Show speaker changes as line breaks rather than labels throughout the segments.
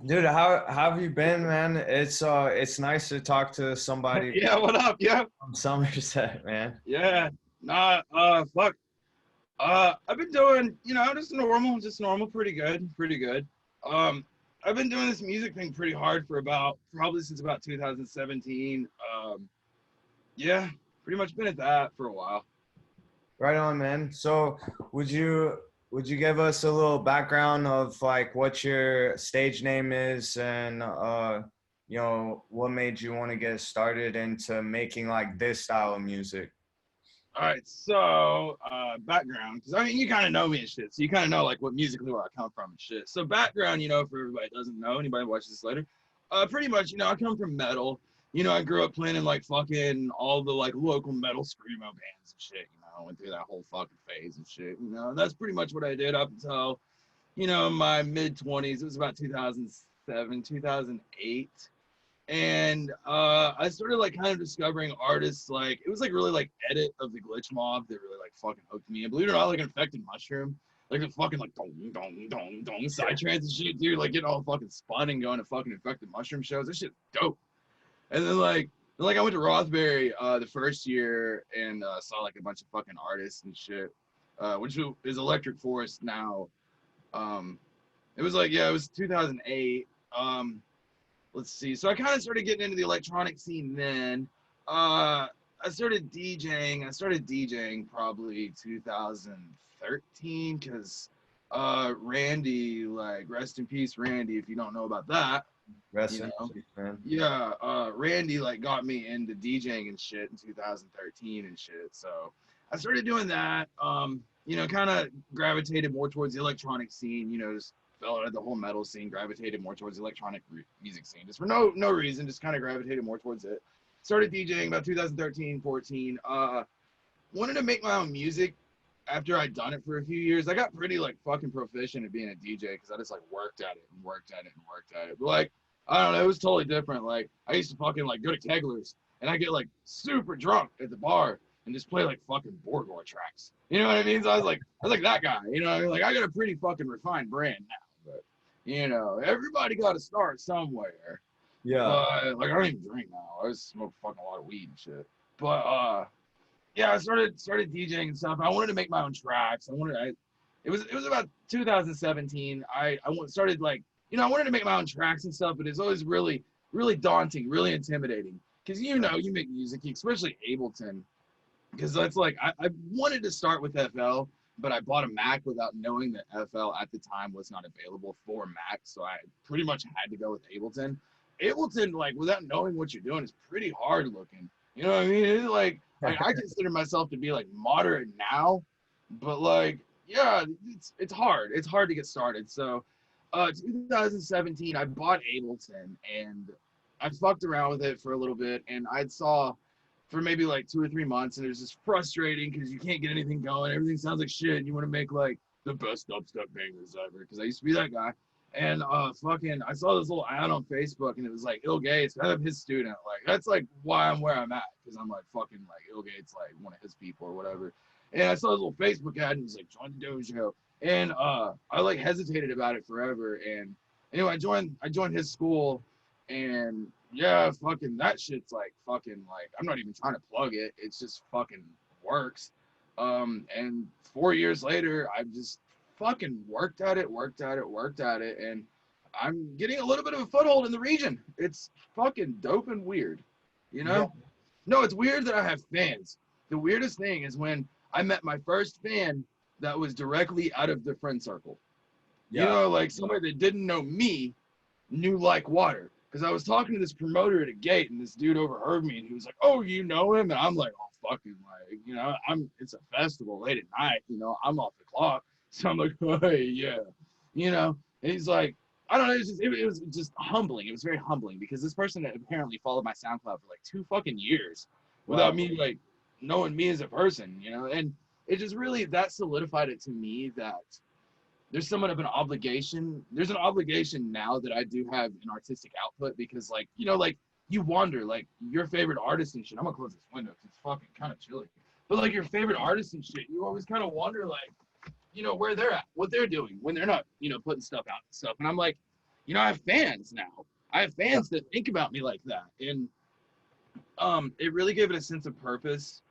Dude, how have you been, man? It's nice to talk to somebody
Yeah, what up? Yeah,
from Somerset, man.
yeah. Nah, fuck. I've been doing, just normal, pretty good, pretty good. Um, I've been doing this music thing pretty hard for probably since about 2017. Yeah, pretty much been at that for a while.
Right on, man. So, would you would you give us a little background of like what your stage name is and what made you want to get started into making like this style of music?
All right, so background, because I mean, you kind of know me and shit, so you kind of know like what musically where I come from and shit. So background, for everybody that doesn't know, anybody watches this later, pretty much, I come from metal. I grew up playing in like fucking all the like local metal screamo bands and shit. I went through that whole fucking phase and shit. And that's pretty much what I did up until my mid 20s. It was about 2007, 2008. And I started like kind of discovering artists like it was like really like Edit of the Glitch Mob that really like fucking hooked me. And believe it or not, like Infected Mushroom, like the fucking like dong dong dong dong side trance and shit, dude. Like getting all fucking spun and going to fucking Infected Mushroom shows. That shit's dope. And then I went to Rothbury the first year and saw like a bunch of fucking artists and shit, which is Electric Forest now. Um, it was like it was 2008. Let's see. So I kind of started getting into the electronic scene then. I started DJing. I started DJing probably 2013 because Randy, like rest in peace, Randy. If you don't know about that,
Rest
you
in
know,
peace, man.
yeah, Randy like got me into DJing and shit in 2013 and shit. So I started doing that. Kind of gravitated more towards the electronic scene. Just fell out of the whole metal scene, gravitated more towards the electronic music scene, just for no reason, just kind of gravitated more towards it. Started DJing about 2013, 14. Wanted to make my own music after I'd done it for a few years. I got pretty like fucking proficient at being a DJ because I just like worked at it and worked at it and worked at it. But like I don't know, it was totally different. Like I used to fucking like go to Kegler's and I get like super drunk at the bar and just play like fucking Borgore tracks. You know what I mean? So I was like that guy. You know what I mean? Like I got a pretty fucking refined brand now, but everybody got to start somewhere.
Yeah.
But like I don't even drink now. I just smoke fucking a lot of weed and shit. But yeah, I started DJing and stuff. I wanted to make my own tracks. It was about 2017. I started like I wanted to make my own tracks and stuff, but it's always really daunting, really intimidating because you make music, especially Ableton, because that's like I wanted to start with FL, but I bought a Mac without knowing that FL at the time was not available for Mac, so I pretty much had to go with Ableton. Ableton, like without knowing what you're doing, is pretty hard looking. You know what I mean? It's like I consider myself to be like moderate now, but like yeah, it's hard. It's hard to get started. So 2017, I bought Ableton and I fucked around with it for a little bit, and I saw for maybe like 2 or 3 months, and it was just frustrating because you can't get anything going. Everything sounds like shit, and you want to make like the best dubstep bangers ever. Because I used to be that guy, and fucking, I saw this little ad on Facebook, and it was like Ill Gates, I'm his student. Like that's like why I'm where I'm at, because I'm like fucking like Ill Gates, like one of his people or whatever. And I saw this little Facebook ad, and it was like join the dojo, and I like hesitated about it forever. And anyway, I joined his school, and yeah, fucking that shit's like fucking like I'm not even trying to plug it. It's just fucking works. And 4 years later, I've just fucking worked at it, and I'm getting a little bit of a foothold in the region. It's fucking dope and weird, you
Yeah.
know? No, it's weird that I have fans. The weirdest thing is when I met my first fan that was directly out of the friend circle.
Yeah.
Like somebody that didn't know me knew like water. Because I was talking to this promoter at a gate, and this dude overheard me, and he was like, "Oh, you know him?" And I'm like, "Oh, fucking like, it's a festival late at night, I'm off the clock." So I'm like, "Hey, yeah," And he's like, I don't know, it was just humbling. It was very humbling because this person had apparently followed my SoundCloud for like 2 fucking years without
Wow.
me like knowing me as a person, and it just really that solidified it to me that there's somewhat of an obligation. There's an obligation now that I do have an artistic output because, like, like you wonder, like your favorite artist and shit. I'm gonna close this window because it's fucking kind of chilly. But like your favorite artist and shit, you always kind of wonder, like, where they're at, what they're doing when they're not, putting stuff out and stuff. And I'm like, you know, I have fans now. I have fans that think about me like that, and it really gave it a sense of purpose.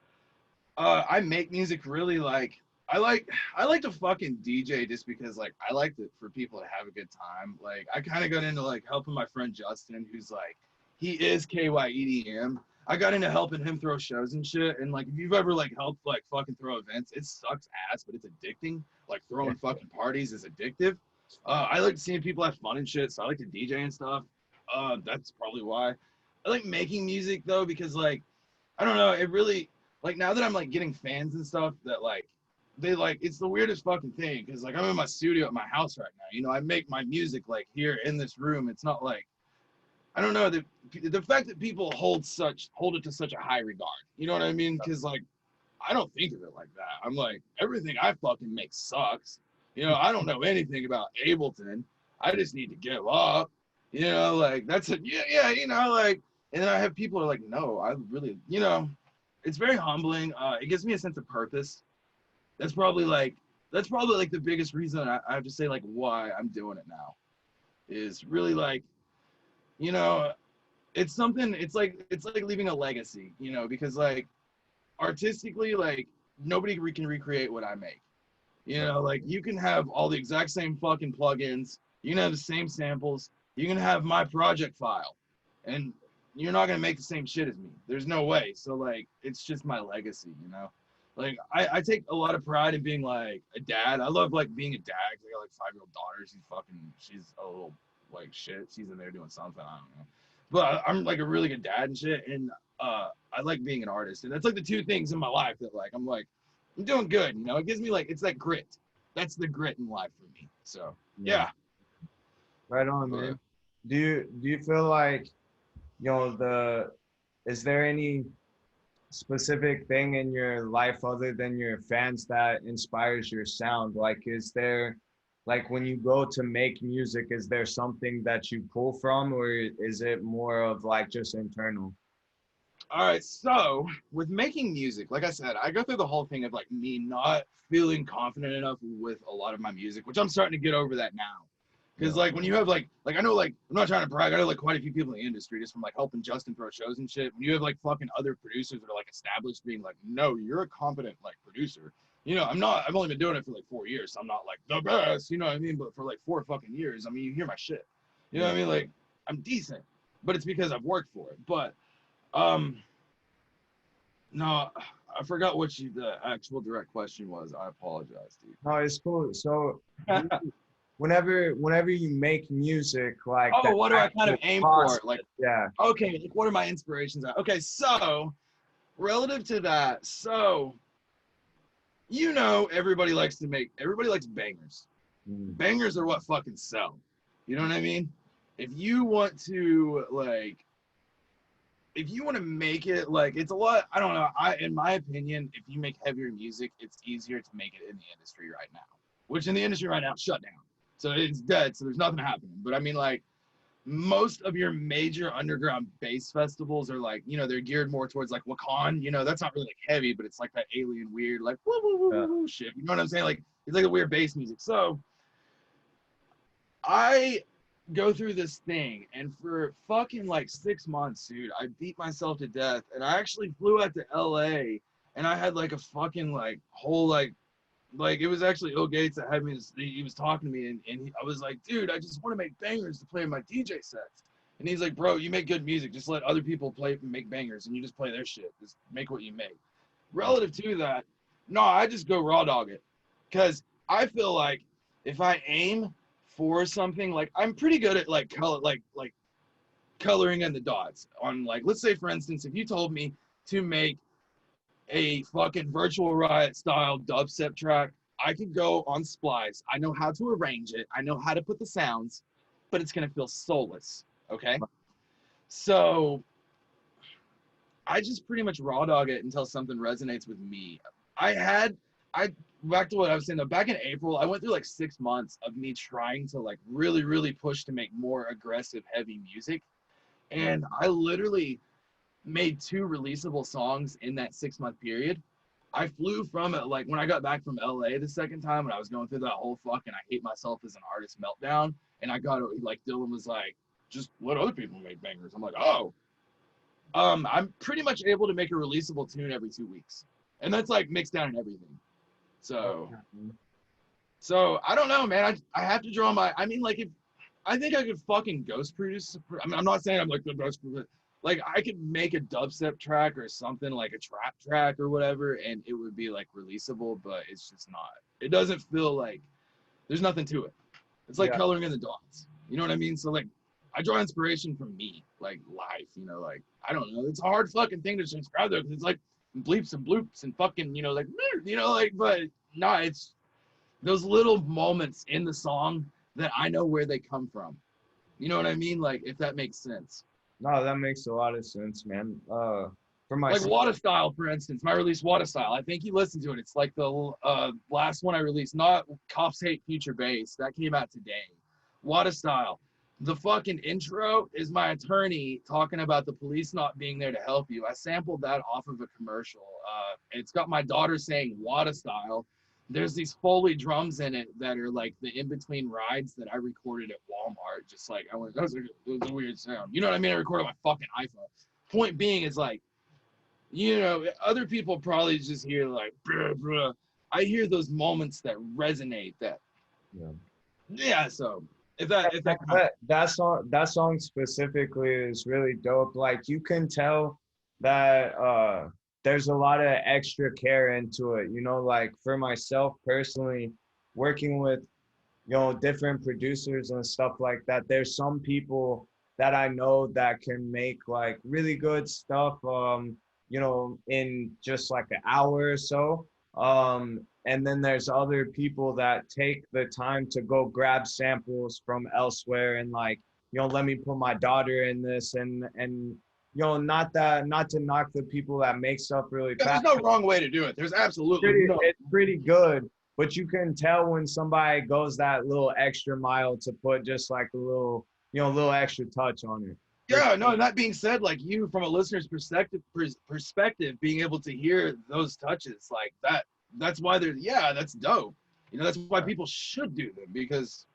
I make music really like I like I like to fucking DJ just because like I like to, for people to have a good time. Like I kind of got into like helping my friend Justin, who's like he is KYEDM. I got into helping him throw shows and shit. And like if you've ever like helped like fucking throw events, it sucks ass, but it's addicting. Like throwing fucking parties is addictive. I like seeing people have fun and shit, so I like to DJ and stuff. That's probably why. I like making music though because like I don't know, it really like now that I'm like getting fans and stuff that like they like it's the weirdest fucking thing because like I'm in my studio at my house right now. You know, I make my music like here in this room. It's not like I don't know the fact that people hold it to such a high regard. You know what I mean? Because like I don't think of it like that. I'm like everything I fucking make sucks. You know, I don't know anything about Ableton. I just need to give up. You know, like that's it. Yeah, yeah. You know, like and then I have people who are like, no, I really, you know, it's very humbling. It gives me a sense of purpose. That's probably like the biggest reason I have to say like why I'm doing it now is really like you know it's something it's like leaving a legacy you know because like artistically like nobody can recreate what I make you know like you can have all the exact same fucking plugins you can have the same samples you can have my project file and you're not going to make the same shit as me there's no way so like it's just my legacy you know like I take a lot of pride in being like a dad I love like being a dad I got like 5-year-old daughter she's a little like shit she's in there doing something I don't know but I'm like a really good dad and shit and I like being an artist and that's like the two things in my life that like I'm like I'm doing good you know it gives me like it's that grit that's the grit in life for me so yeah
Right on,
but,
man. Do you feel like, the is there any specific thing in your life other than your fans that inspires your sound? Like, is there, like, when you go to make music, is there something that you pull from, or is it more of like just internal?
all right so with making music like I said I go through the whole thing of like me not feeling confident enough with a lot of my music which I'm starting to get over that now because
Yeah.
like when you have like I know like I'm not trying to brag I know like quite a few people in the industry just from like helping Justin throw shows and shit when you have like fucking other producers that are like established being like no you're a competent like producer you know I've only been doing it for like 4 years so I'm not like the best you know what I mean but for like 4 fucking years I mean you hear my shit you know what I mean like I'm decent but it's because I've worked for it but um, no, I forgot what the actual direct question was. I apologize,
No, it's cool. So
dude.
whenever you make music, like
Oh,
the
what do I kind of
actual
aim
process,
for? Like,
yeah.
okay, like what are my inspirations? Okay, so relative to that, so you know, everybody likes bangers.
Mm.
Bangers are what fucking sell. You know what I mean? If you want to like if you want to make it like it's a lot I don't know in my opinion if you make heavier music it's easier to make it in the industry right now which in the industry right now shut down so it's dead so there's nothing happening but I mean like most of your major underground bass festivals are like you know they're geared more towards like Wakan you know that's not really like heavy but it's like that alien weird like woo, woo, woo,
Yeah.
woo, woo shit you know what I'm saying like it's like a weird bass music so I go through this thing, and for fucking like 6 months, dude, I beat myself to death. And I actually flew out to LA, and I had like a fucking like whole like it was actually Ill Gates that had me. He was talking to me, and I was like, dude, I just want to make bangers to play in my DJ sets. And he's like, bro, you make good music. Just let other people play and make bangers, and you just play their shit. Just make what you make. Relative to that, no, I just go raw dog it, because I feel like if I aim for something, like I'm pretty good at like color, like coloring in the dots on like let's say for instance, if you told me to make a fucking Virtual Riot style dubstep track, I could go on Splice. I know how to arrange it. I know how to put the sounds, but it's gonna feel soulless. Okay, so I just pretty much raw dog it until something resonates with me. I had I back to what I was saying though, back in April, I went through like 6 months of me trying to like really, really push to make more aggressive, heavy music. And I literally made 2 releasable songs in that 6 month period. I flew from it, like when I got back from LA the second time, when I was going through that whole fucking I hate myself as an artist meltdown, and I got like Dylan was like, just let other people make bangers. I'm like, oh, I'm pretty much able to make a releasable tune every 2 weeks, and that's like mixed down and everything. So, so I don't know, man. I have to draw my. I mean, like if I think I could fucking ghost produce. I mean, I'm not saying I'm like the best, but like I could make a dubstep track or something like a trap track or whatever, and it would be like releasable, but it's just not. It doesn't feel like there's nothing to it. It's like
Yeah.
coloring in the dots. You know what I mean? So like I draw inspiration from me, like life, you know, like I don't know. It's a hard fucking thing to describe though, because it's like bleeps and bloops and fucking, you know, like like, but nah, it's those little moments in the song that I know where they come from. You know what I mean? Like if that makes sense.
No, that makes a lot of sense, man. For
Like
myself,
Water Style, for instance, my release Water Style. I think you listened to it. It's like the last one I released, not Cops Hate Future Bass. That came out today. Water Style. The fucking intro is my attorney talking about the police not being there to help you. I sampled that off of a commercial. It's got my daughter saying Water Style. There's these Foley drums in it that are like the in-between rides that I recorded at Walmart. Just like, that was a weird sound. You know what I mean? I recorded on my fucking iPhone. Point being is like, you know, other people probably just hear like, bruh, bruh. I hear those moments that resonate that, yeah, so if
that song specifically is really dope. Like you can tell that there's a lot of extra care into it. You know, like for myself personally, working with different producers and stuff like that. There's some people that I know that can make like really good stuff. In just like an hour or so. And then there's other people that take the time to go grab samples from elsewhere and like, let me put my daughter in this and not to knock the people that make stuff really
there's
fast.
no wrong way to do it. There's absolutely no.
It's pretty good, but you can tell when somebody goes that little extra mile to put just like a little, little extra touch on it.
Yeah, no, and that being said, like you from a listener's perspective, being able to hear those touches like that's why that's dope. You know, that's why people should do them, because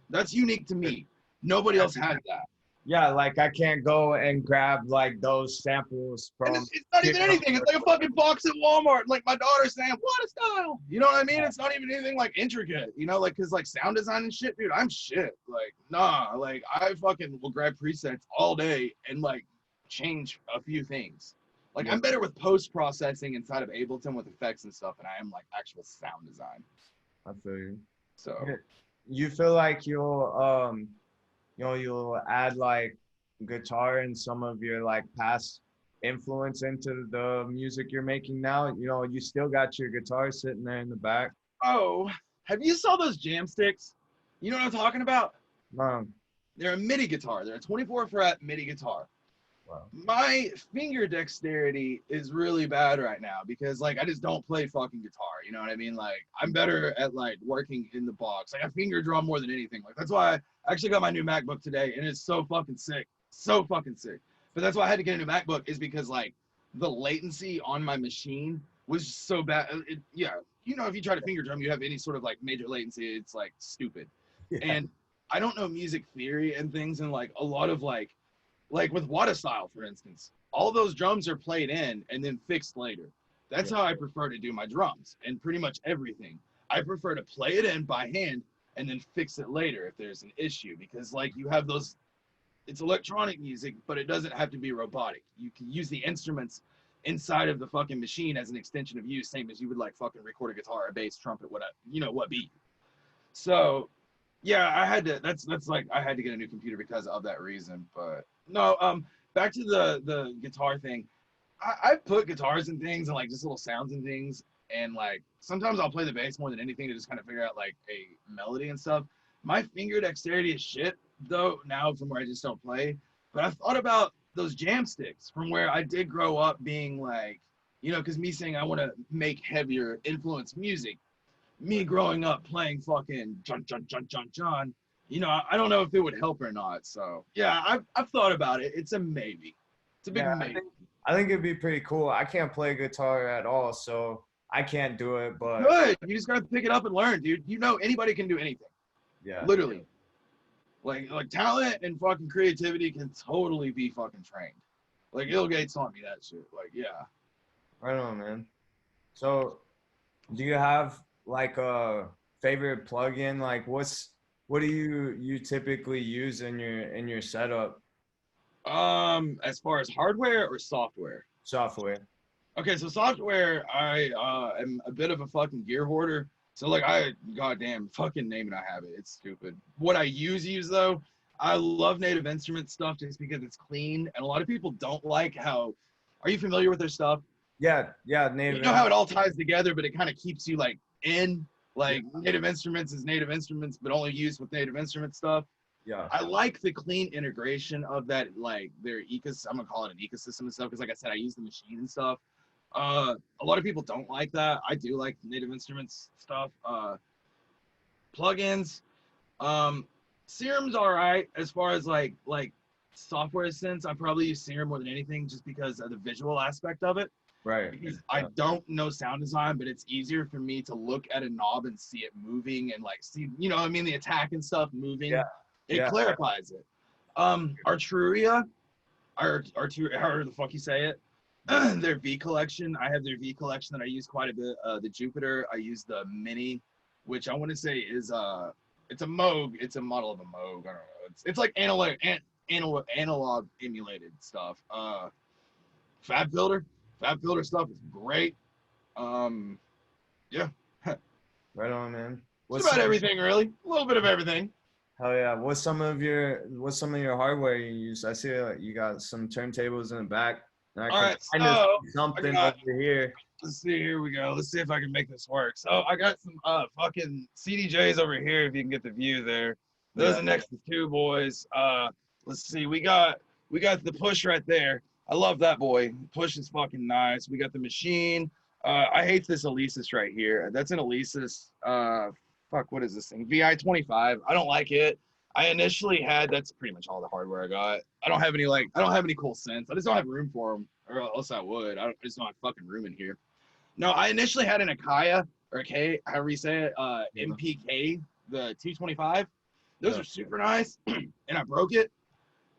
that's unique to me. Nobody else has that.
Yeah, like I can't go and grab like those samples from.
And it's not even anything. It's like a fucking box at Walmart. Like my daughter saying, "What a style!" You know what I mean? It's not even anything like intricate. You know, like because like sound design and shit, dude. I'm shit. Like nah. Like I fucking will grab presets all day and like change a few things. Like I'm better with post processing inside of Ableton with effects and stuff than I am like actual sound design.
I feel you.
So
you feel like you'll add like guitar and some of your like past influence into the music you're making now. You still got your guitar sitting there in the back.
oh, have you saw those jam sticks? You know what I'm talking about?
Um,
They're a MIDI guitar. They're a 24 fret MIDI guitar.
wow.
My finger dexterity is really bad right now because like I just don't play fucking guitar. You know what I mean? Like I'm better at like working in the box. Like I finger drum more than anything. Like that's why I actually got my new MacBook today and it's so fucking sick. So fucking sick. But that's why I had to get a new MacBook, is because like the latency on my machine was so bad. Yeah, you know, if you try to finger drum, you have any sort of like major latency, it's like stupid.
Yeah.
And I don't know music theory and things, and like a lot of like with Water Style, for instance, all those drums are played in and then fixed later. That's how I prefer to do my drums and pretty much everything. I prefer to play it in by hand and then fix it later if there's an issue, because like you have those, it's electronic music, but it doesn't have to be robotic. You can use the instruments inside of the fucking machine as an extension of you, same as you would like fucking record a guitar, a bass, trumpet, whatever, what beat. So yeah, I had to, that's like, I had to get a new computer because of that reason. But no, back to the guitar thing. I've put guitars and things and like just little sounds and things, and like sometimes I'll play the bass more than anything to just kind of figure out like a melody and stuff. My finger dexterity is shit though now, from where I just don't play. But I've thought about those jam sticks from where I did grow up being like, because me saying I want to make heavier influence music, me growing up playing fucking John, I don't know if it would help or not. So yeah, I've thought about it. It's a maybe. It's a big maybe.
I think it'd be pretty cool. I can't play guitar at all, so I can't do it. But
Good. You just gotta pick it up and learn, dude. You know, anybody can do anything.
yeah,
Literally. Like talent and fucking creativity can totally be fucking trained. Like Ill Gates taught me that shit. Like, yeah.
right on, man. So, do you have like a favorite plugin? Like, what do you typically use in your setup
As far as hardware or software?
software?
Okay, so software, I am a bit of a fucking gear hoarder. So like goddamn fucking name it, I have it. It's stupid. What I use though, I love Native Instruments stuff just because it's clean, and a lot of people don't like how. Are you familiar with their stuff?
Yeah, yeah,
You
Native.
know how it all ties together, but it kind of keeps you like in.
Yeah,
Like Native Instruments is Native Instruments, but only used with Native Instrument stuff.
yeah,
I like the clean integration of that, like their ecosystem. I'm gonna call it an ecosystem and stuff because, like I said, I use the machine and stuff. A lot of people don't like that. I do like Native Instruments stuff. Plugins. Serum's all right as far as like software sense. I probably use Serum more than anything just because of the visual aspect of it.
right.
Because I
Yeah,
don't know sound design, but it's easier for me to look at a knob and see it moving and like see, you know what I mean, the attack and stuff moving.
yeah,
It
yeah.
clarifies it. Arturia, however the fuck you say it, their V collection. I have their V collection that I use quite a bit. The Jupiter, I use the Mini, which I want to say is it's a Moog. It's a model of a Moog. I don't know. It's like analog emulated stuff. Fab Filter, Fab Filter stuff is great. Um, yeah,
Right on, man.
just
What's
about
some,
everything really. A little bit of everything.
hell yeah. What's some of your hardware you use? I see you got some turntables in the back, and I
All
can
right,
kind of
so
see
I
something
got.
over here.
Let's see. Here we go. Let's see if I can make this work. So I got some fucking CDJs over here. If you can get the view there. Those
Yeah,
are next to two boys. Let's see. We got the push right there. I love that boy. Push is fucking nice. We got the machine. I hate this Alesis right here. That's an Alesis. Fuck. What is this thing? VI-25. I don't like it. I initially had. That's pretty much all the hardware I got. I don't have any cool synths. I just don't have room for them, or else I would. I just don't have fucking room in here. No, I initially had an Akaya or K, however you say it,
yeah,
MPK, the 225. Those
yeah.
are super nice, and I broke it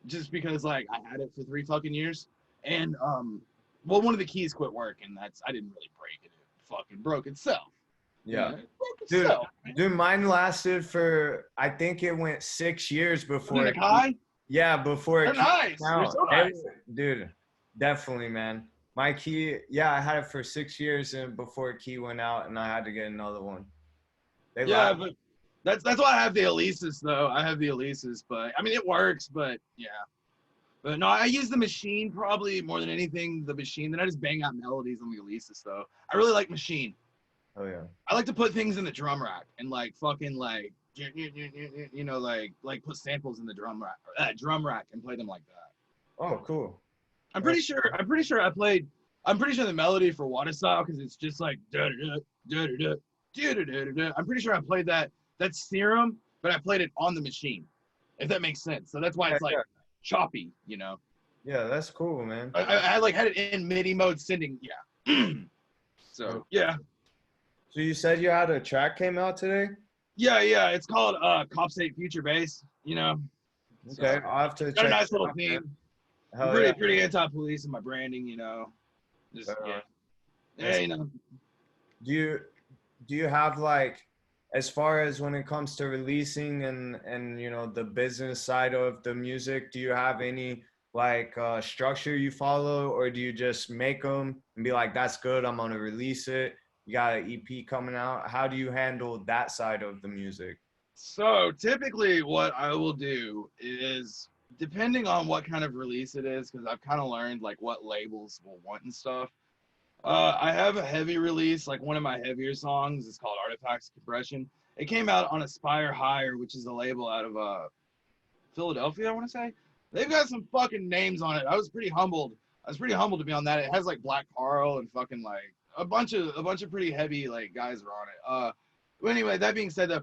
just because like I had it for 3 fucking years, and well, one of the keys quit working. That's I didn't really break it; it fucking broke itself.
Yeah.
It broke
Dude,
itself.
dude, mine lasted for I think it went 6 years
Was
before
it
it.
Akai?
Yeah, before
They're
it came
nice. They're
out.
so nice.
Dude, definitely, man. My key, yeah, I had it for 6 years and before key went out, and I had to get another one. They
Yeah,
last.
but that's why I have the Alesis though. I have the Alesis, but I mean it works, but yeah. But no, I use the machine probably more than anything. The machine. Then I just bang out melodies on the Alesis though. I really like machine.
Oh yeah.
I like to put things in the drum rack and like fucking like you know like put samples in the drum rack and play them like that.
Oh, cool.
I'm
Right.
pretty sure. I'm pretty sure the melody for Water Style because it's just like da da da da da da da da da. I'm pretty sure I played that. That's Serum, but I played it on the machine. If that makes sense. So that's why
Yeah,
it's like
yeah.
choppy. You know.
Yeah, that's cool, man.
I like had it in MIDI mode sending. Yeah. So yeah.
So you said you had a track came out today?
Yeah. It's called Cop State Future Bass. You know.
Okay,
So
I'll have to
got a
check
nice
it
little
out, man.
theme. I'm
Hell yeah.
pretty anti-police in my branding. You know. Just yeah. Yeah.
That's,
You know.
do you do you have like as far as when it comes to releasing and you know the business side of the music, do you have any like structure you follow, or do you just make them and be like, that's good, I'm gonna release it? You got an EP coming out. How do you handle that side of the music?
So typically what I will do is depending on what kind of release it is, because I've kind of learned like what labels will want and stuff. I have a heavy release, like one of my heavier songs is called Artifacts Compression. It came out on Aspire Higher, which is a label out of Philadelphia, I want to say. They've got some fucking names on it. I was pretty humbled. I was pretty humbled to be on that. It has like Black Carl and fucking like a bunch of pretty heavy like guys are on it. But anyway, that being said though,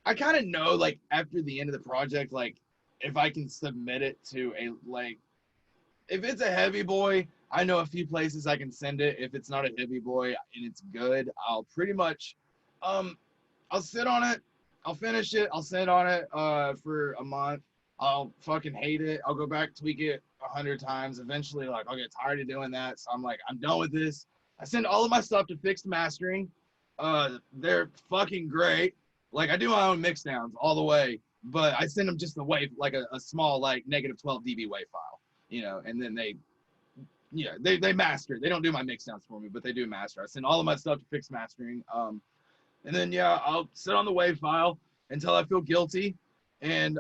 I kind of know like after the end of the project, like if I can submit it to a like if it's a heavy boy, I know a few places I can send it. If it's not a heavy boy and it's good, I'll pretty much, um, I'll sit on it. I'll finish it. I'll sit on it for a month. I'll fucking hate it. I'll go back, tweak it 100 times. Eventually, like, I'll get tired of doing that. So I'm like, I'm done with this. I send all of my stuff to Fixed Mastering. They're fucking great. Like, I do my own mix downs all the way, but I send them just the wave, like a small, like, -12 dB wave file, you know, and then they master. They don't do my mix downs for me, but they do master. I send all of my stuff to Fixed Mastering. And then, yeah, I'll sit on the wave file until I feel guilty. And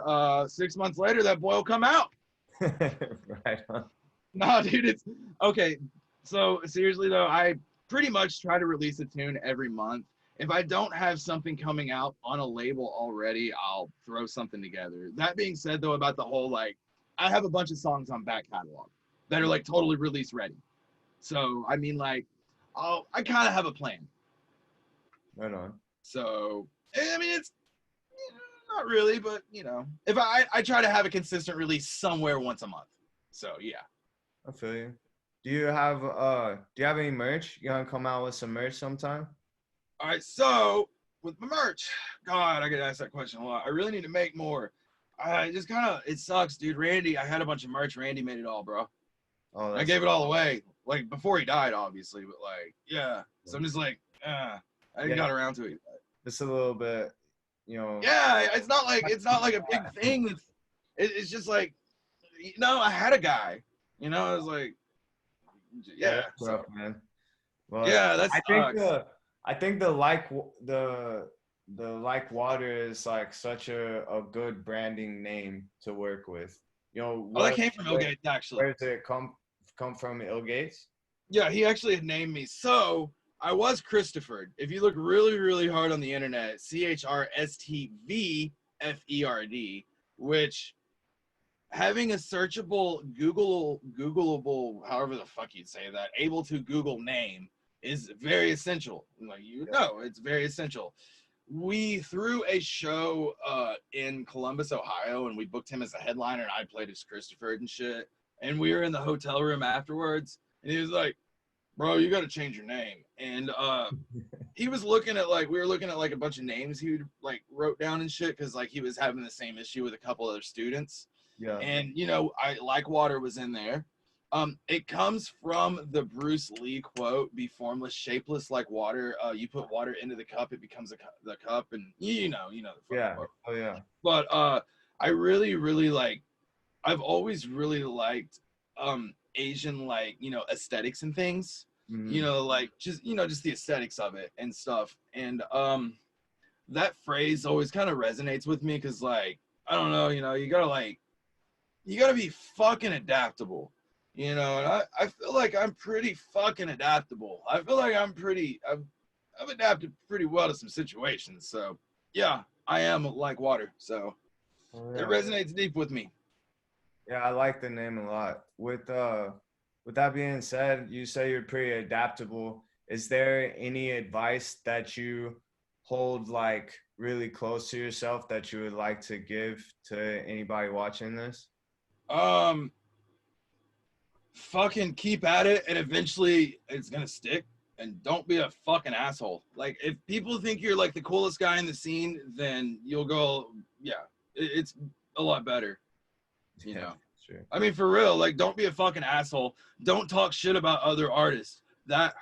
6 months later, that boy will come out.
Right on.
Nah, dude, it's okay. So seriously though, I pretty much try to release a tune every month. If I don't have something coming out on a label already, I'll throw something together. That being said though, about the whole, like, I have a bunch of songs on back catalog that are like totally release ready. So I mean, like, I kind of have a plan.
Right on.
So I mean, it's not really, but you know, if I try to have a consistent release somewhere once a month. So yeah.
I feel you. Do you have any merch? You gonna come out with some merch sometime?
All right, so with my merch, God, I get asked that question a lot. I really need to make more. I just kind of, it sucks, dude. Randy, I had a bunch of merch. Randy made it all, bro.
Oh,
I gave it all away, like before he died, obviously, but like, yeah. So I'm just like, I got around to it.
Just a little bit, you know.
Yeah, it's not like a big thing. It's just like, you know, I had a guy, you know, I was like, yeah,
That's rough, man. Well,
yeah, that's.
I think the like water is like such a good branding name to work with. You know,
That came from Bill Gates, actually.
Where does it come from? Bill Gates?
Yeah, he actually had named me. So I was Christophered. If you look really, really hard on the internet, CHRSTVFERD, which, having a searchable, Googleable, however the fuck you'd say that, able to Google name is very essential. Like, you know, it's very essential. We threw a show in Columbus, Ohio, and we booked him as a headliner, and I played as Christopher and shit. And we were in the hotel room afterwards, and he was like, "Bro, you got to change your name." And he was looking at, like, we were looking at like a bunch of names he like wrote down and shit, because like he was having the same issue with a couple other students.
Yeah.
And you know, I like water was in there. It comes from the Bruce Lee quote, "Be formless, shapeless like water. You put water into the cup, it becomes the cup," and you know the
Yeah.
quote.
Oh yeah.
But I really, really like. I've always really liked Asian, like, you know, aesthetics and things.
Mm-hmm.
You know, like just the aesthetics of it and stuff. And that phrase always kind of resonates with me, because like, I don't know, you know, you gotta be fucking adaptable. You know, and I feel like I'm pretty fucking adaptable. I feel like I've adapted pretty well to some situations. So yeah, I am like water. So it resonates deep with me.
Yeah, I like the name a lot. With that being said, you say you're pretty adaptable. Is there any advice that you hold like really close to yourself that you would like to give to anybody watching this?
Fucking keep at it, and eventually it's gonna stick. And don't be a fucking asshole. Like, if people think you're like the coolest guy in the scene, then you'll go, yeah, it's a lot better. You know?
Sure.
I mean, for real, like, don't be a fucking asshole. Don't talk shit about other artists. That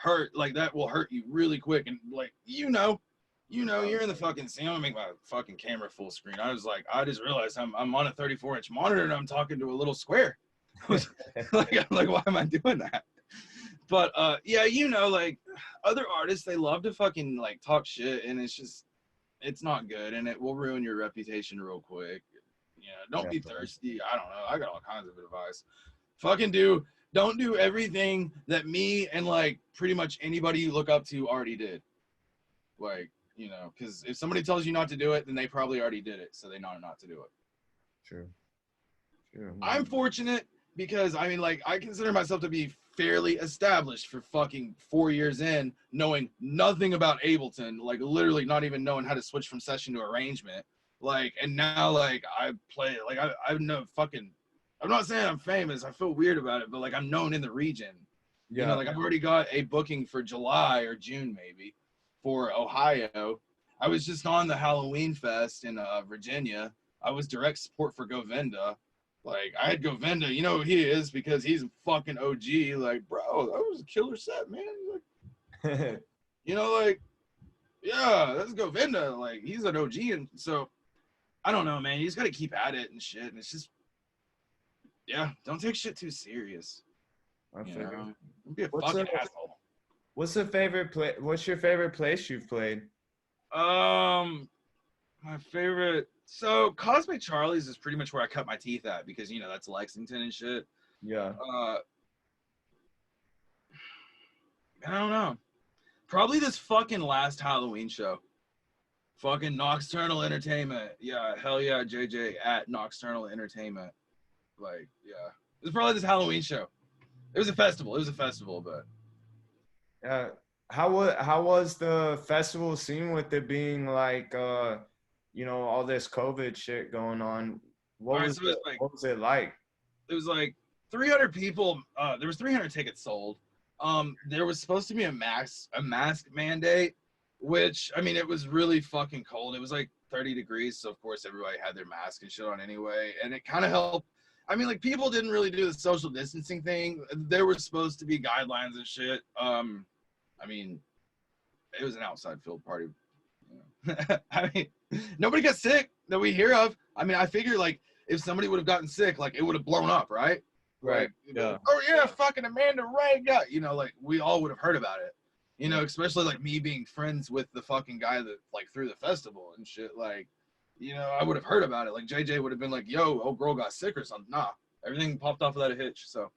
will hurt you really quick. And like, you know, you're in the fucking scene. I'm gonna make my fucking camera full screen. I just realized I'm on a 34-inch monitor and I'm talking to a little square. I'm like, why am I doing that? But yeah, you know, like, other artists, they love to fucking like talk shit, and it's not good, and it will ruin your reputation real quick. You know, don't be thirsty. I don't know. I got all kinds of advice. Fucking don't do everything that me and like pretty much anybody you look up to already did. Like, you know, because if somebody tells you not to do it, then they probably already did it, so they know not to do it.
True.
I'm fortunate because, I mean, like, I consider myself to be fairly established for fucking 4 years in, knowing nothing about Ableton, like literally not even knowing how to switch from session to arrangement. Like, and now, like, I play, like, I know fucking, I'm not saying I'm famous. I feel weird about it, but like I'm known in the region. You know,
Yeah.
like I've already got a booking for July or June maybe for Ohio. I was just on the Halloween Fest in Virginia. I was direct support for Govinda. Like I had Govinda, you know who he is because he's a fucking OG. Like, bro, that was a killer set, man. Like, you know, like, yeah, that's Govinda. Like, he's an OG, and so I don't know, man. You just gotta keep at it and shit. And it's just, yeah, don't take shit too serious.
I
You
figure.
know, don't be a
What's
fucking
a,
asshole.
what's the favorite play? What's your favorite place you've played?
My favorite. So Cosmic Charlie's is pretty much where I cut my teeth at because you know that's Lexington and shit.
Yeah.
I don't know. Probably this fucking last Halloween show. Fucking Nocturnal Entertainment. Yeah, hell yeah, JJ at Nocturnal Entertainment. Like, yeah. It was probably this Halloween show. It was a festival. It was a festival, but
How was the festival scene with it being like all this COVID shit going on?
all right, so
What was it like?
it was like 300 people. There was 300 tickets sold. There was supposed to be a mask mandate, which I mean, it was really fucking cold. It was like 30 degrees, so of course everybody had their mask and shit on anyway, and it kind of helped. I mean, like people didn't really do the social distancing thing. There were supposed to be guidelines and shit. I mean, it was an outside field party. You know? I mean, nobody got sick that we hear of. I mean, I figure like if somebody would have gotten sick, like it would have blown up, right?
Right.
Like,
Yeah.
oh yeah, fucking Amanda Ray got, you know, like we all would have heard about it. You know, especially like me being friends with the fucking guy that like threw the festival and shit. Like, you know, I would have heard about it. Like JJ would have been like, "Yo, old girl got sick or something." Nah, everything popped off without a hitch. So,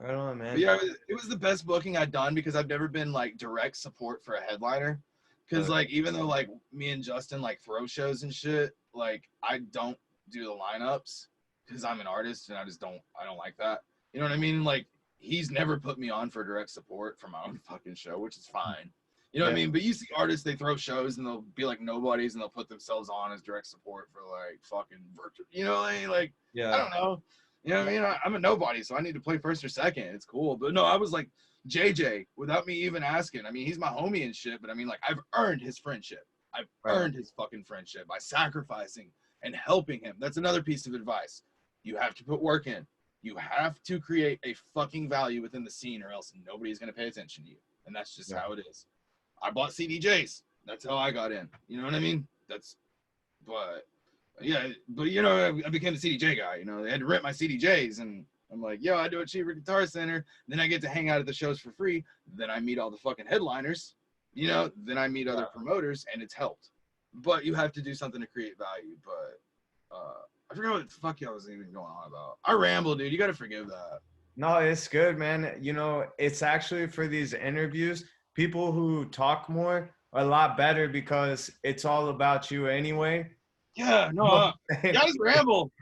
I don't know, man.
but yeah, it was the best booking I'd done because I've never been like direct support for a headliner. Because like even though like me and Justin like throw shows and shit, like I don't do the lineups because I'm an artist and I don't like that. You know what I mean? Like he's never put me on for direct support for my own fucking show, which is fine. You know what I mean? But you see artists, they throw shows and they'll be like nobodies and they'll put themselves on as direct support for like fucking virtual. You know what I mean? Like I don't know. You know what I mean? I'm a nobody, so I need to play first or second. It's cool. But no, I was like JJ without me even asking. I mean, he's my homie and shit, but I mean, like, I've earned his friendship. I've earned his fucking friendship by sacrificing and helping him. That's another piece of advice. You have to put work in. You have to create a fucking value within the scene or else nobody's going to pay attention to you. And that's just how it is. I bought CDJs. That's how I got in. You know what I mean? But you know, I became the CDJ guy. You know, they had to rent my CDJs, and I'm like, yo, I do a cheaper Guitar Center. Then I get to hang out at the shows for free. Then I meet all the fucking headliners. You know, then I meet other promoters, and it's helped. But you have to do something to create value. But I forgot what the fuck y'all was even going on about. I ramble, dude. You got to forgive that.
No, it's good, man. You know, it's actually for these interviews, people who talk more are a lot better because it's all about you anyway.
Yeah, no, I just ramble.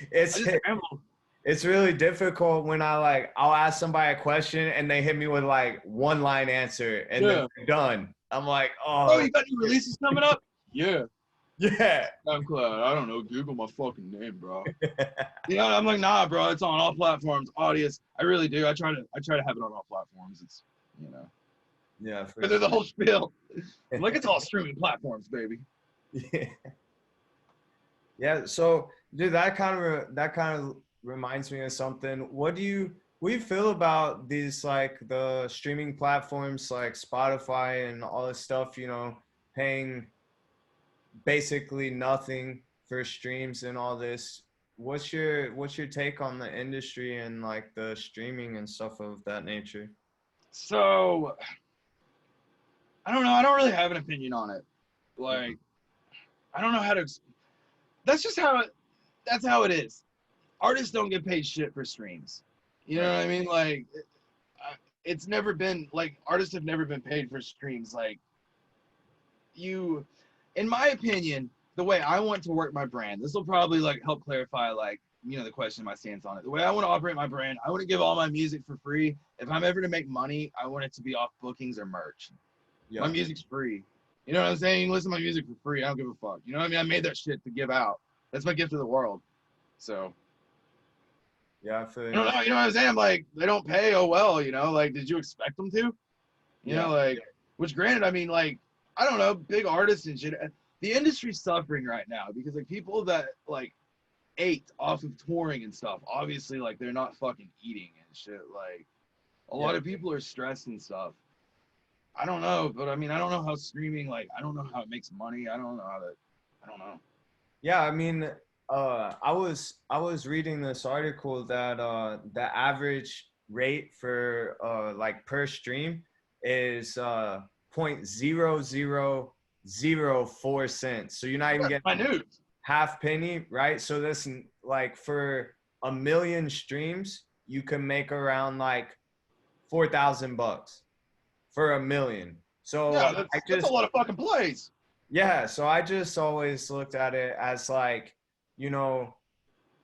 It's really difficult when I'll ask somebody a question and they hit me with like one line answer and then they're done. I'm like,
oh, you got new releases coming up? Yeah.
Yeah.
SoundCloud. I don't know. Google my fucking name, bro. You know, I'm like, nah, bro. It's on all platforms. Audience. I really do. I try to have it on all platforms. It's, you know.
Yeah.
But they're the whole spiel. I'm like, it's all streaming platforms, baby.
Yeah. Yeah. So, dude, that kind of reminds me of something. What do you feel about these like the streaming platforms like Spotify and all this stuff? You know, paying basically nothing for streams and all this. What's your take on the industry and like the streaming and stuff of that nature?
So I don't know. I don't really have an opinion on it. Like, I don't know how to. That's how it is. Artists don't get paid shit for streams. You know what I mean? Like, it's never been like artists have never been paid for streams. Like, in my opinion, the way I want to work my brand, this will probably like help clarify like, you know, the question, my stance on it. The way I want to operate my brand, I want to give all my music for free. If I'm ever to make money, I want it to be off bookings or merch. My music's free. You know what I'm saying? You can listen to my music for free. I don't give a fuck. You know what I mean? I made that shit to give out. That's my gift to the world. So
Yeah, I feel
I
you.
don't know, you know what I'm saying? I'm like, they don't pay. Oh well, you know. Like, did you expect them to? You
Yeah.
know, like, which granted, I mean, like, I don't know, big artists and shit. The industry's suffering right now because like people that like ate off of touring and stuff, obviously, like they're not fucking eating and shit. Like, a
Yeah.
lot of people are stressed and stuff. I don't know, but I mean, I don't know how streaming, like, I don't know how it makes money. I don't know how that. I don't know.
Yeah, I mean, I was reading this article that the average rate for like per stream is 0.0004 cents. So you're not even
That's my
getting
news.
half penny, right? So this like for a million streams, you can make around like $4,000 for a million. So
Yeah,
I
that's a
just
lot of fucking plays.
yeah, so I just always looked at it as like, you know,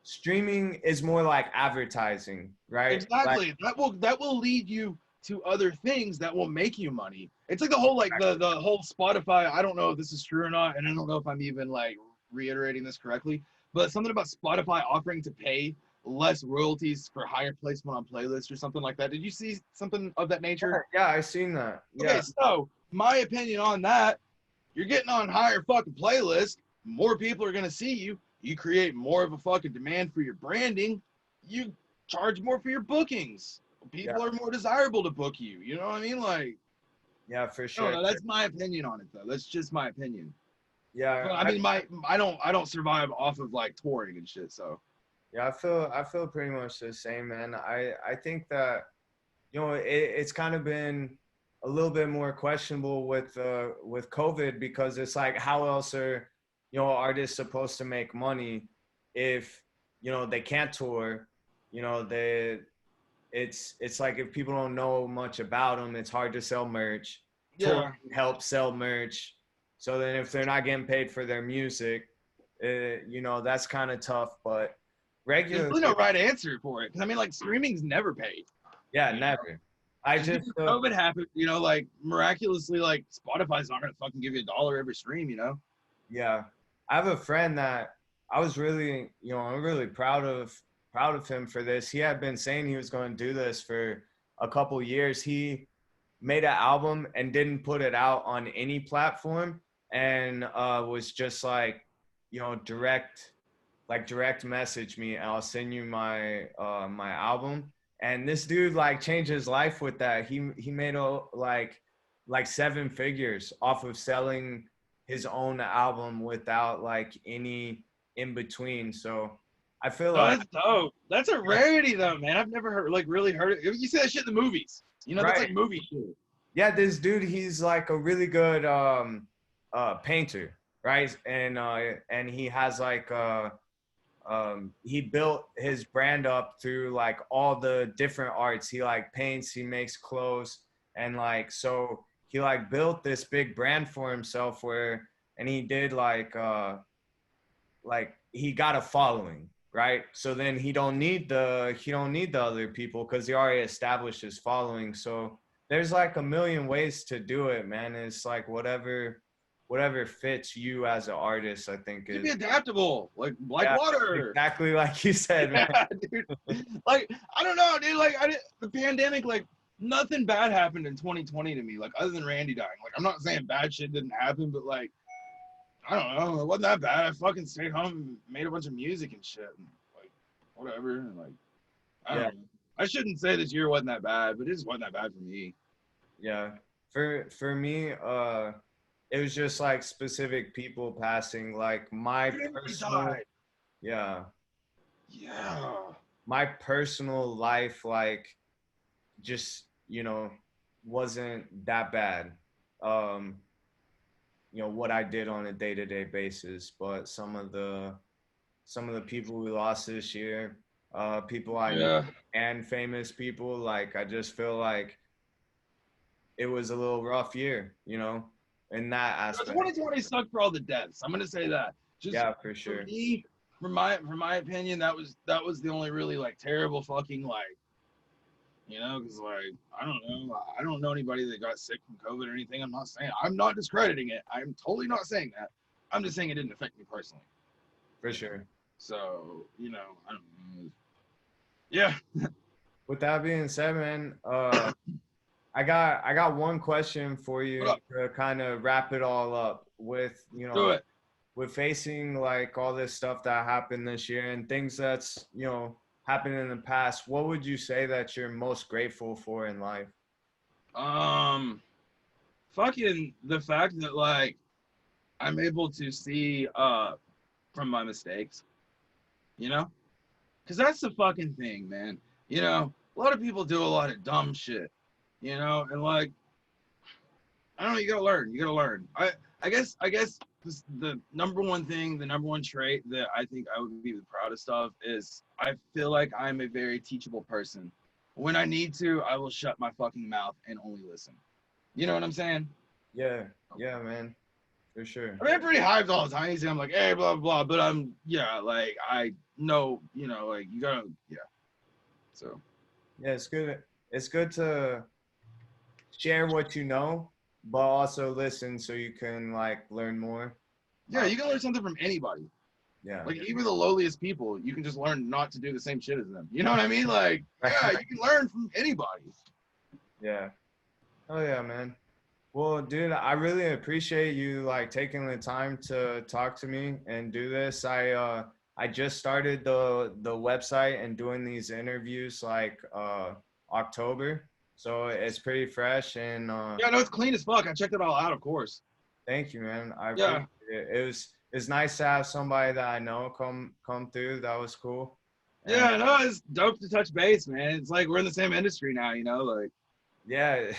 streaming is more like advertising, right? Like
Exactly. That will lead you to other things that will make you money. It's like the whole like the whole Spotify. I don't know if this is true or not, and I don't know if I'm even like reiterating this correctly, but something about Spotify offering to pay less royalties for higher placement on playlists or something like that. Did you see something of that nature?
yeah, I seen that.
Okay,
Yeah.
so my opinion on that, you're getting on higher fucking playlists, more people are gonna see you. You create more of a fucking demand for your branding. You charge more for your bookings.
Yeah.
People are more desirable to book you. You know what I mean? Like,
Yeah, for
I don't
sure.
know. That's my opinion on it, though. That's just my opinion.
Yeah,
But I mean, I don't survive off of like touring and shit. So
yeah, I feel pretty much the same, man. I think that it's kind of been a little bit more questionable with COVID because it's like how else are artists supposed to make money if they can't tour, they it's like if people don't know much about them, it's hard to sell merch. Touring
yeah,
helps sell merch. So then if they're not getting paid for their music, that's kind of tough. But
there's
regular,
really no right answer for it. Because I mean, like streaming's never paid.
yeah,
You know,
never. I
just
just
because COVID happened, like miraculously, like Spotify's not gonna fucking give you $1 every stream.
yeah, I have a friend that I was really, I'm really proud of him for this. He had been saying he was going to do this for a couple years. He made an album and didn't put it out on any platform and was just like, direct message me and I'll send you my album. And this dude like changed his life with that. He made like 7 figures off of selling his own album without like any in between. So I feel
Oh,
like
that's dope. That's a rarity though, man. I've never heard really heard it. You see that shit in the movies. That's
right.
like movie shit.
Yeah, this dude, he's like a really good painter, right? And he has like he built his brand up through like all the different arts. He like paints, he makes clothes, and like so he like built this big brand for himself where and he did like he got a following, right? So then he don't need the other people because he already established his following. So there's like a million ways to do it, man. It's like whatever fits you as an artist, I think
You
is
be adaptable, like
yeah,
water.
exactly like you said, man.
Yeah, dude. Like I don't know, dude. Like the pandemic, like nothing bad happened in 2020 to me. Like other than Randy dying. Like I'm not saying bad shit didn't happen, but like I don't know, it wasn't that bad. I fucking stayed home and made a bunch of music and shit, and like whatever. And like I
Yeah,
don't know. I shouldn't say this year wasn't that bad, but it just wasn't that bad for me.
yeah. For me, it was just like specific people passing. Like my
Randy
personal,
died.
yeah,
Yeah.
my personal life, like just wasn't that bad. Um, what I did on a day-to-day basis, but some of the people we lost this year, people I knew
Yeah.
and famous people, like I just feel like it was a little rough year, in that aspect.
2020 sucked for all the deaths. I'm gonna say that. Just
Yeah, for
for
sure.
me, for my opinion, that was the only really like terrible fucking like because like I don't know anybody that got sick from COVID or anything. I'm not discrediting it. I'm totally not saying that. I'm just saying it didn't affect me personally.
For sure.
So I don't know. Yeah.
With that being said, man, I got one question for
What
you
up?
to kind of wrap it all up with,
Do it.
with facing like all this stuff that happened this year and things that's, happened in the past. What would you say that you're most grateful for in life?
Um, fucking the fact that like I'm able to see from my mistakes, you know? Because that's the fucking thing, man. You know, a lot of people do a lot of dumb shit, you know, and like I don't know, you gotta learn. You gotta learn. I guess the number one thing, the number one trait that I think I would be the proudest of is I feel like I'm a very teachable person. When I need to, I will shut my fucking mouth and only listen. You know what I'm saying?
Yeah, yeah, man, for
I
sure.
mean, I'm pretty hyped all the time. You see, I'm like, hey, blah, blah, blah. But I'm, yeah, like, I know, you know, like, you gotta, yeah. So,
Yeah, it's good. It's good to share what you know, but also listen so you can like learn more.
yeah,
Uh,
you can learn something from anybody.
yeah.
Like, even the lowliest people, you can just learn not to do the same shit as them. You know what I mean? Like, yeah, you can learn from anybody.
Yeah. Oh yeah, man. Well, dude, I really appreciate you like taking the time to talk to me and do this. I just started the website and doing these interviews like October. So it's pretty fresh and
Yeah, no, it's clean as fuck. I checked it all out, of course.
thank you, man. I appreciate
Yeah.
it. It's nice to have somebody that I know come through. That was cool. And
Yeah, no, it's dope to touch base, man. It's like we're in the same industry now, you know? Like,
yeah,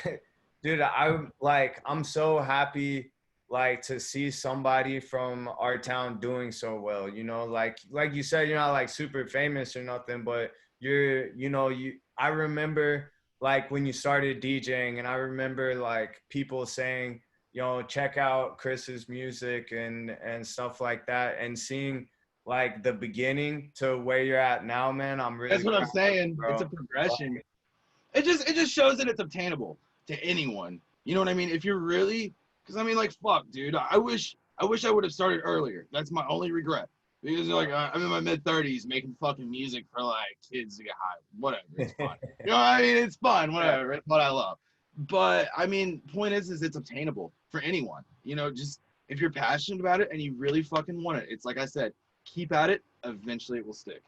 dude, I'm so happy like to see somebody from our town doing so well. Like you said, you're not like super famous or nothing, but I remember like when you started DJing, and I remember like people saying, check out Chris's music and stuff like that, and seeing like the beginning to where you're at now, man. I'm
that's
really
what I'm
proud of
saying.
you,
It's a
bro.
progression. It just shows that it's obtainable to anyone. You know what I mean? If you're really, because I mean, like, fuck, dude. I wish I would have started earlier. That's my only regret. Because like I'm in my mid 30s making fucking music for like kids to get high. Whatever, it's fun. You know what I mean? It's fun.
Yeah.
Whatever. It's what I love. But I mean, point is it's obtainable for anyone. You know, just if you're passionate about it and you really fucking want it, it's like I said, keep at it. Eventually, it will stick.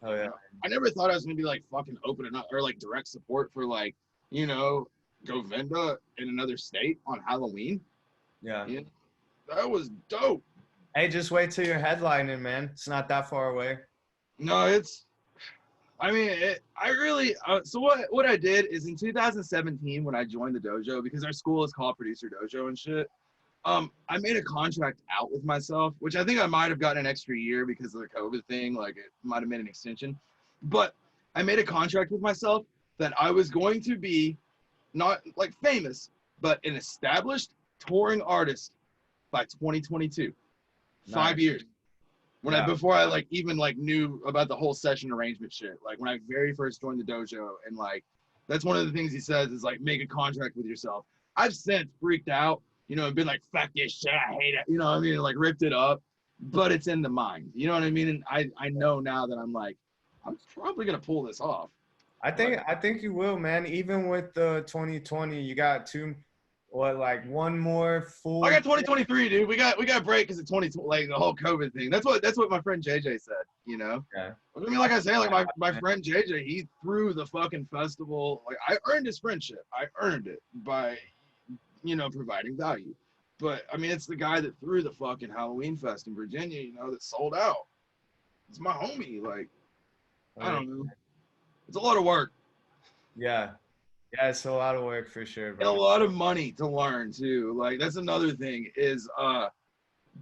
Oh
You
yeah.
know, I never thought I was gonna be like fucking opening up or like direct support for like, you know, Govinda in another state on Halloween.
Yeah.
Yeah, that was dope.
Hey, just wait till you're headlining, man. It's not that far away.
No, it's. I mean, I really. So what I did is in 2017 when I joined the dojo because our school is called Producer Dojo and shit. I made a contract out with myself, which I think I might have gotten an extra year because of the COVID thing. Like it might have made an extension, but I made a contract with myself that I was going to be not like famous, but an established touring artist by 2022.
Nice.
5 years. When I
Yeah.
before I like even like knew about the whole session arrangement shit. Like when I very first joined the dojo and like that's one of the things he says is like make a contract with yourself. I've since freaked out, you know, and been like, fuck this shit, I hate it. You know what I mean? And like ripped it up. But it's in the mind. You know what I mean? And I know now that I'm like, I'm probably gonna pull this off.
I
Like,
think I think you will, man. Even with the 2020, you got like one more
I
full
got
year.
2023, dude. We got break because of 2020, like the whole COVID thing. That's what my friend JJ said. You know,
Yeah.
I mean, like I say, like my friend JJ, he threw the fucking festival. Like I earned his friendship. I earned it by, you know, providing value. But I mean, it's the guy that threw the fucking Halloween fest in Virginia. You know, that sold out. It's my homie. Like I don't know. It's a lot of work
Yeah. Yeah, it's a lot of work for sure,
and a
bro.
lot of money to learn too. Like that's another thing is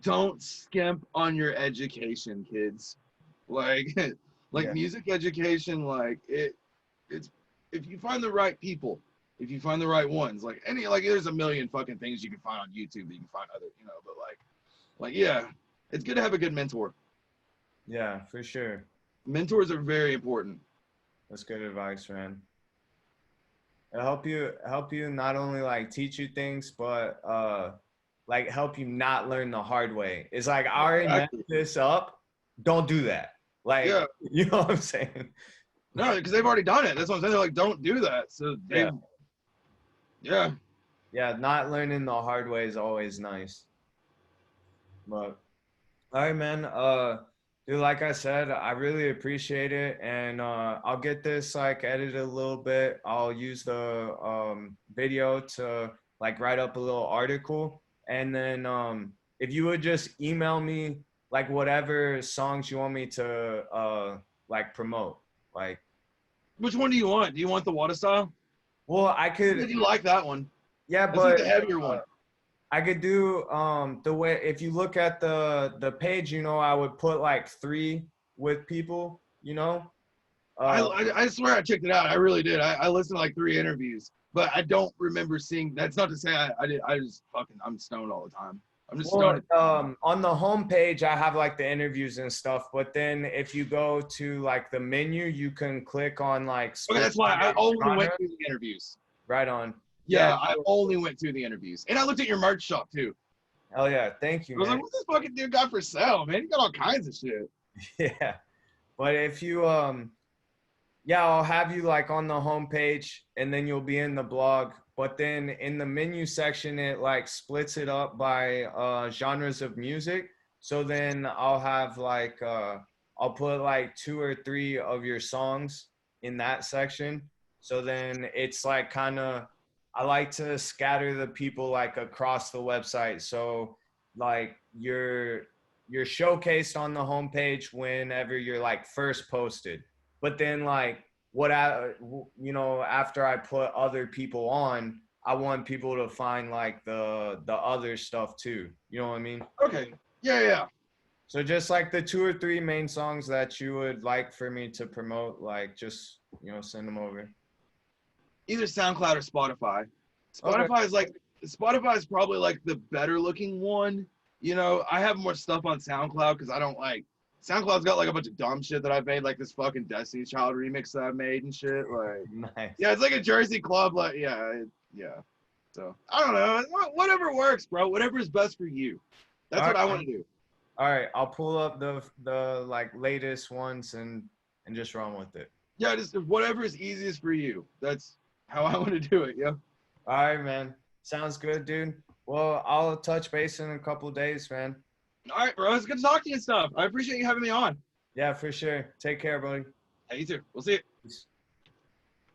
don't skimp on your education, kids. Like like
Yeah.
music education, like it's if you find the right people, if you find the right ones, like any like there's a million fucking things you can find on YouTube that you can find other, you know, but like yeah, it's good to have a good mentor.
Yeah, for sure.
Mentors are very important.
That's good advice, man. It'll help you not only like teach you things, but like help you not learn the hard way. It's like I already messed
Exactly.
this up. Don't do that. Like,
Yeah.
you know what I'm saying?
No, because they've already done it. That's what I'm saying. They're like, don't do that. So they, yeah.
Yeah, not learning the hard way is always nice. But all right, man. Dude, like I said, I really appreciate it, and I'll get this like edited a little bit. I'll use the video to like write up a little article, and then if you would just email me like whatever songs you want me to like promote, like.
Which one do you want? Do you want the water style?
Well, I
Did
could,
you like that one?
yeah,
That's like
but
the heavier one.
I could do the way if you look at the page, you know, I would put like 3 with people, you know. Uh,
I swear I checked it out. I really did. I listened to like 3 interviews, but I don't remember seeing. That's not to say I did. I just fucking I'm stoned all the time. I'm just
well,
stoned.
on the home page, I have like the interviews and stuff, but then if you go to like the menu, you can click on like
Okay, that's why I only
genre.
went through the interviews.
Right on.
Yeah, I only went through the interviews, and I looked at your merch shop too.
Hell yeah, thank you,
I was
man.
like, what's this fucking dude got for sale, man? He got all kinds of shit.
Yeah, but if you yeah, I'll have you like on the homepage and then you'll be in the blog. But then in the menu section, it like splits it up by genres of music. So then I'll have like, I'll put like 2 or 3 of your songs in that section. So then it's like kind of, I like to scatter the people like across the website. So like you're showcased on the homepage whenever you're like first posted. But then like what I, you know, after I put other people on, I want people to find like the other stuff too. You know what I mean?
Okay. Yeah.
So just like the 2 or 3 main songs that you would like for me to promote, like just, you know, send them over.
Either SoundCloud or Spotify.
Okay.
Spotify is probably like the better looking one. You know, I have more stuff on SoundCloud because I don't like SoundCloud's got like a bunch of dumb shit that I've made, like this fucking Destiny's Child remix that I made and shit. Like,
Nice.
yeah, it's like a Jersey club. Like, yeah. So I don't know. Whatever works, bro. Whatever is best for you. That's what I want to do.
All right, I'll pull up the like latest ones and just run with it.
Yeah, just whatever is easiest for you. That's how I want to do it. Yeah.
All right, man. Sounds good, dude. Well, I'll touch base in a couple days, man.
All right, bro. It's good to talk to you and stuff. I appreciate you having me on.
Yeah, for sure. Take care, buddy.
Hey, you too. We'll see you.
Peace.